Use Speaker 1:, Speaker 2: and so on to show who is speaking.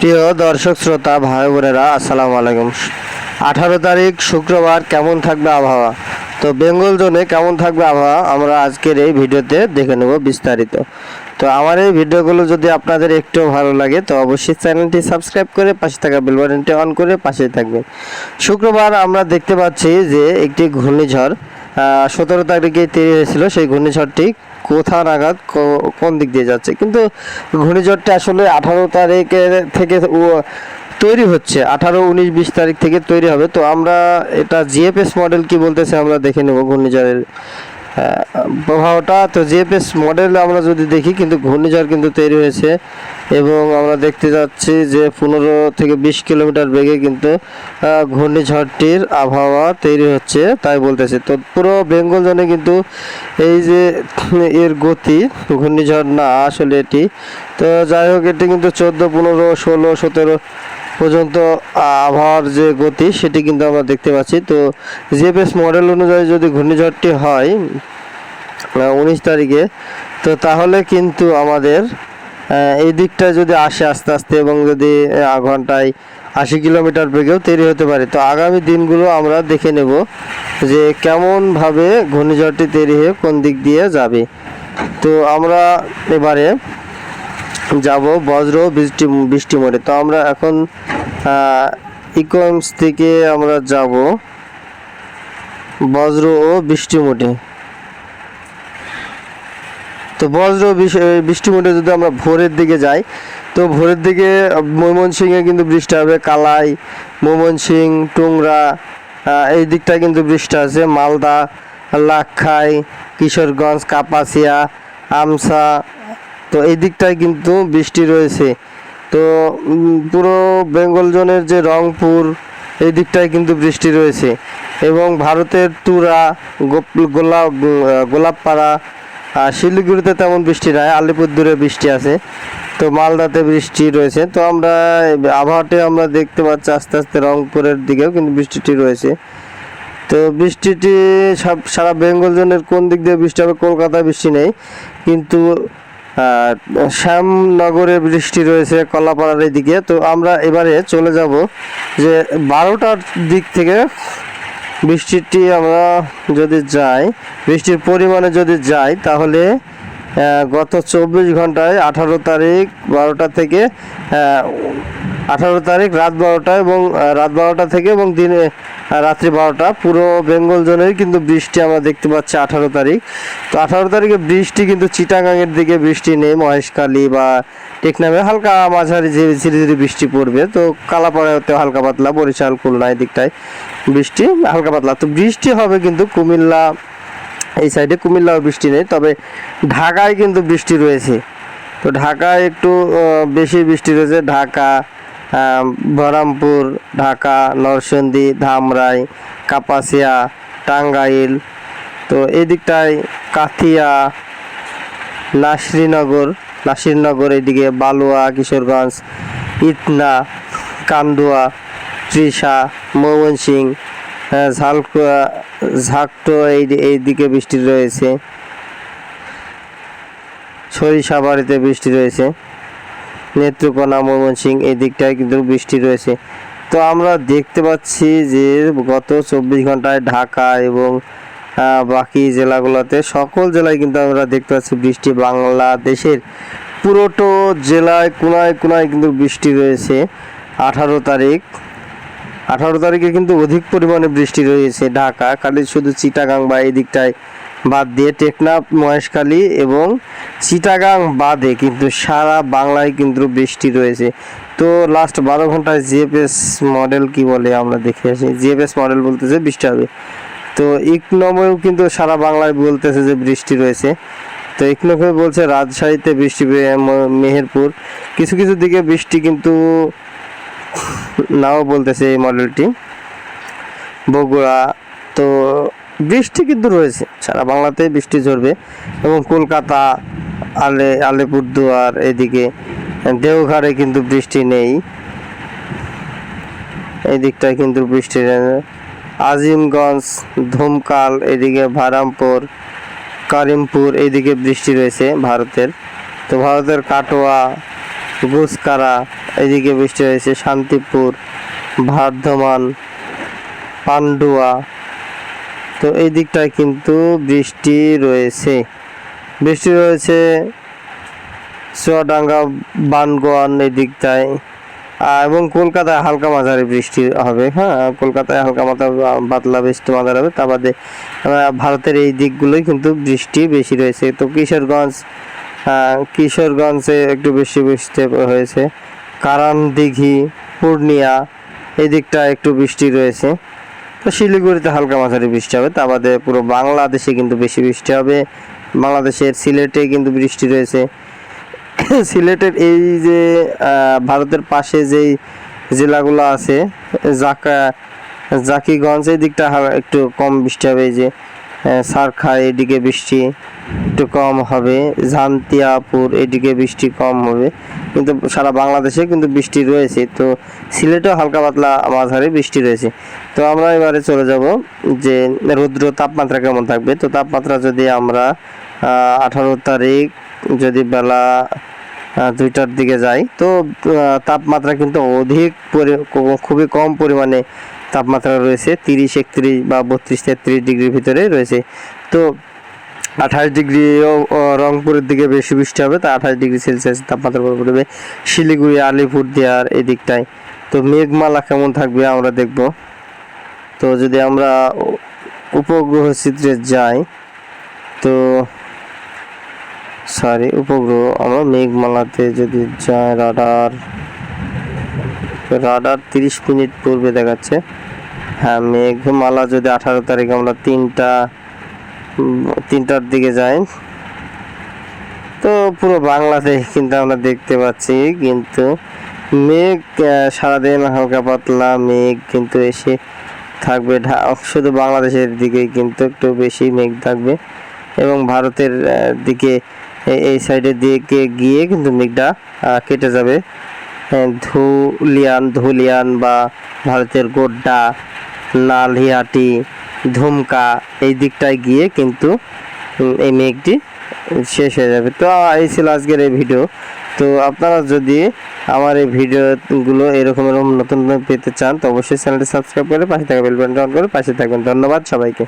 Speaker 1: প্রিয় দর্শক শ্রোতা ভাই বোনেরা, আসসালামু আলাইকুম। 18 তারিখ শুক্রবার কেমন থাকবে আবহাওয়া, তো বেঙ্গল জোনে কেমন থাকবে আবহাওয়া আমরা আজকের এই ভিডিওতে দেখে নেব বিস্তারিত। তো আমার এই ভিডিওগুলো যদি আপনাদের একটু ভালো লাগে তো অবশ্যই চ্যানেলটি সাবস্ক্রাইব করে পাশে থাকা বেল বাটনটি অন করে পাশেই থাকবেন। শুক্রবার আমরা দেখতে পাচ্ছি যে একটি ঘূর্ণিঝড় 17 তারিখে তৈরি হয়েছিল। সেই ঘূর্ণিঝড়টি কোথা নাগাদ কোন দিক দিয়ে যাচ্ছে, কিন্তু ঘূর্ণিঝড়টা আসলে 18 তারিখের থেকে তৈরি হচ্ছে, 18, 19, 20 তারিখ থেকে তৈরি হবে। তো আমরা এটা জিএফএস মডেল কি বলতেছে আমরা দেখে নেব ঘূর্ণিঝড়ের প্রভাবটা। তো জিএফএস মডেল আমরা যদি দেখি, কিন্তু ঘূর্ণিঝড় কিন্তু তৈরি হয়েছে এবং আমরা দেখতে যাচ্ছি যে 15 থেকে 20 কিলোমিটার বেগে কিন্তু ঘূর্ণিঝড়টির আবহাওয়া তৈরি হচ্ছে তাই বলতেছে। তো পুরো বেঙ্গল জোনে কিন্তু এই যে এর গতি, ঘূর্ণিঝড় না আসলে এটি, তো যাই হোক এটি কিন্তু 14, 15, 16, 17 পর্যন্ত আবহাওয়ার যে গতি সেটি কিন্তু আমরা দেখতে পাচ্ছি। তো জিএফএস মডেল অনুযায়ী যদি ঘূর্ণিঝড়টি হয় 19 তারিখে, তো তাহলে কিন্তু আমাদের এই দিকটা যদি আসে আস্তে আস্তে এবং যদি ঘন্টায় 80 কিলোমিটার বেগেও তৈরি হতে পারে। তো আগামী দিনগুলো আমরা দেখে নেব যে কেমনভাবে ঘূর্ণিঝড়টি তৈরি হয়ে কোন দিক দিয়ে যাবে। তো আমরা এবারে যাব বজ্র বৃষ্টি মোডে। তো আমরা এখন ইকোয়েমস থেকে আমরা যাব বজ্র ও বৃষ্টি মোডে। তো বজ্র বৃষ্টি মোডে যদি আমরা ভোরের দিকে যাই, তো ভোরের দিকে ময়মনসিংহে কিন্তু বৃষ্টি হবে, কালাই, ময়মনসিংহ, টুংরা এই দিকটায় কিন্তু বৃষ্টি আছে, মালদা, লাক্ষাই, কিশোরগঞ্জ, কাপাসিয়া, আমসা, তো এই দিকটায় কিন্তু বৃষ্টি রয়েছে। তো পুরো বেঙ্গল জোনের যে রংপুর এই দিকটায় কিন্তু বৃষ্টি রয়েছে এবং ভারতের তুরা, গোলাপপাড়া, শিলিগুড়িতে তেমন বৃষ্টি নাই, আলিপুরদুয়ারে বৃষ্টি আছে, তো মালদাতে বৃষ্টি রয়েছে। তো আমরা আবহাওয়াতে আমরা দেখতে পাচ্ছি আস্তে আস্তে রংপুরের দিকেও কিন্তু বৃষ্টিটি রয়েছে। তো বৃষ্টিটি সারা বেঙ্গল জোনের কোন দিক দিয়ে বৃষ্টি হবে, কলকাতায় বৃষ্টি নেই, কিন্তু শ্যামনগরে বৃষ্টি রয়েছে, কলাপাড়ার দিকে। তো আমরা এবারে চলে যাব যে 12টার দিক থেকে বৃষ্টিটি আমরা যদি যাই, বৃষ্টির পরিমাণে যদি যাই, তাহলে গত 24 ঘন্টায় 18 তারিখ 12টা থেকে 18 তারিখ রাত 12টা এবং রাত 12টা থেকে এবং দিনে রাত্রি 12টা পুরো বেঙ্গল জোনেই কিন্তু বৃষ্টি আমরা দেখতে পাচ্ছি 18 তারিখ। তো 18 তারিখে বৃষ্টি কিন্তু চিটাগাংয়ের দিকে বৃষ্টি নেই, মহেশখালী বা টেকনামে হালকা মাঝারি যে ধীরে ধীরে বৃষ্টি পড়বে। তো কালাপাড়াতে হালকা পাতলা, বরিশাল, খুলনা এই দিকটায় বৃষ্টি হালকা পাতলা। তো বৃষ্টি হবে কিন্তু কুমিল্লা এই সাইডে, কুমিল্লাও বৃষ্টি নেই, তবে ঢাকায় কিন্তু বৃষ্টি রয়েছে। তো ঢাকায় একটু বেশি বৃষ্টি রয়েছে, ঢাকা, বহরমপুর, ঢাকা, নরসিংদী, ধামরাই, কাপাসিয়া, টাঙ্গাইল, তো এই দিকটায় কাথিয়া, নাসিরনগর এইদিকে, বালুয়া, কিশোরগঞ্জ, ইটনা, কান্দুয়া, ত্রিশা, ময়মনসিংহ, ঝাকটো এই দিকে বৃষ্টি রয়েছে, সরিষাবাড়িতে বৃষ্টি রয়েছে, নেত্রকোনা, ময়মনসিংহ এই দিকটায় কিন্তু বৃষ্টি রয়েছে। তো আমরা দেখতে পাচ্ছি যে গত 24 ঘন্টায় ঢাকা এবং বাকি জেলাগুলোতে সকল জেলায় কিন্তু আমরা দেখতে পাচ্ছি বৃষ্টি। বাংলাদেশের পুরোটো জেলায় কোনায় কোনায় কিন্তু বৃষ্টি রয়েছে। 18 তারিখে কিন্তু অধিক পরিমাণে বৃষ্টি রয়েছে ঢাকা, খালি শুধু চিটাগাং বা এই দিকটায় বাদ দিয়ে টেকনাফ, মহেশখালী এবং চিটাগাং বাদে কিন্তু সারা বাংলায় কিন্তু বৃষ্টি রয়েছে। তো লাস্ট 12 ঘন্টায় জিএফএস মডেল কি বলে আমরা দেখে আসি। জিএফএস মডেল বলতেছে বৃষ্টি হবে। তো ইকনমেও কিন্তু সারা বাংলায় বলতেছে যে বৃষ্টি রয়েছে। তো ইকনমে বলছে রাজশাহীতে বৃষ্টি, মেহেরপুর কিছু কিছু দিকে বৃষ্টি কিন্তু নাও বলতেছে এই মডেলটি, বগুড়া। তো বৃষ্টি কিন্তু রয়েছে, সারা বাংলাতে বৃষ্টি ঝরবে এবং কলকাতা, আলিপুরদুয়ার এদিকে, দেওঘরে কিন্তু বৃষ্টি নেই, এই দিকটায় কিন্তু বৃষ্টি নেই, আজিমগঞ্জ, ধুমকাল এদিকে, বারামপুর, করিমপুর এইদিকে বৃষ্টি রয়েছে ভারতের। তো ভারতের কাটোয়া, গুসকারা এদিকে বৃষ্টি হয়েছে, শান্তিপুর, বর্ধমান, পান্ডুয়া। তো এই দিকটায় কিন্তু বৃষ্টি রয়েছে চুয়াডাঙ্গা, বানগোয়ান এই দিকটায়, এবং কলকাতায় হালকা মাঝারি বৃষ্টি হবে। হ্যাঁ, কলকাতায় হালকা পাতলা বৃষ্টি মাঝারি হবে। তা বাদে ভারতের এই দিকগুলোই কিন্তু বৃষ্টি বেশি রয়েছে। তো কিশোরগঞ্জে একটু বেশি বৃষ্টি হয়েছে, কারণ দিঘি, পূর্ণিয়া এই দিকটা একটু বৃষ্টি রয়েছে। তো শিলিগুড়িতে হালকা মাঝারি বৃষ্টি হবে। তা বাদে পুরো বাংলাদেশে কিন্তু বেশি বৃষ্টি হবে। বাংলাদেশের সিলেটে কিন্তু বৃষ্টি রয়েছে। সিলেটের এই যে ভারতের পাশে যেই জেলাগুলো আছে, জাকিগঞ্জ এই দিকটা একটু কম বৃষ্টি হবে। এই যে সারখা এদিকে বৃষ্টি একটু কম হবে, ঝান্তিয়াপুর এদিকে বৃষ্টি কম হবে, কিন্তু সারা বাংলাদেশে কিন্তু বৃষ্টি রয়েছে। তো সিলেটেও হালকা পাতলা মাঝারি বৃষ্টি রয়েছে। তো আমরা এবারে চলে যাব যে রৌদ্র তাপমাত্রা কেমন থাকবে। তো তাপমাত্রা যদি আমরা 18 তারিখ যদি বেলা 2টার দিকে যাই, তো তাপমাত্রা কিন্তু খুবই কম পরিমাণে তাপমাত্রা রয়েছে, 30, 31 বা 32, 33 ডিগ্রির ভিতরে রয়েছে। তো 28 ডিগ্রিও রংপুরের দিকে বেশি বৃষ্টি হবে। তা 28 ডিগ্রি সেলসিয়াস তাপমাত্রা পড়বে শিলিগুড়ি, আলিপুরদুয়ার এই দিকটায়। তো মেঘমালা কেমন থাকবে আমরা দেখব। তো যদি আমরা উপগ্রহ চিত্রে যাই, তো উপগ্রহ আমরা মেঘমালাতে যদি যাই, রাডার 30 মিনিট পূর্বে দেখাচ্ছে। হ্যাঁ, মেঘমালা যদি 18 তারিখ আমরা 3টার দিকে যাই, তো পুরো বাংলাদেশ কিন্তু আমরা দেখতে পাচ্ছি কিন্তু মেঘ সারাদিন হালকা পাতলা মেঘ কিন্তু এসে থাকবে। শুধু বাংলাদেশের দিকে কিন্তু একটু বেশি মেঘ থাকবে, এবং ভারতের দিকে এই সাইডের দিকে গিয়ে কিন্তু মেঘটা কেটে যাবে। ধুলিয়ান বা ভারতের গোড্ডা, নালিহাটি, ধুমকা এই দিকটায় গিয়ে কিন্তু এই মেঘটি শেষ হয়ে যাবে। তো এই ছিল আজকের এই ভিডিও। তো আপনারা যদি আমার এই ভিডিওগুলো এরকম নতুন পেতে চান, তো অবশ্যই চ্যানেলটি সাবস্ক্রাইব করে পাশে থাকা বেল বাটনটি অন করে পাশে থাকবেন। ধন্যবাদ সবাইকে।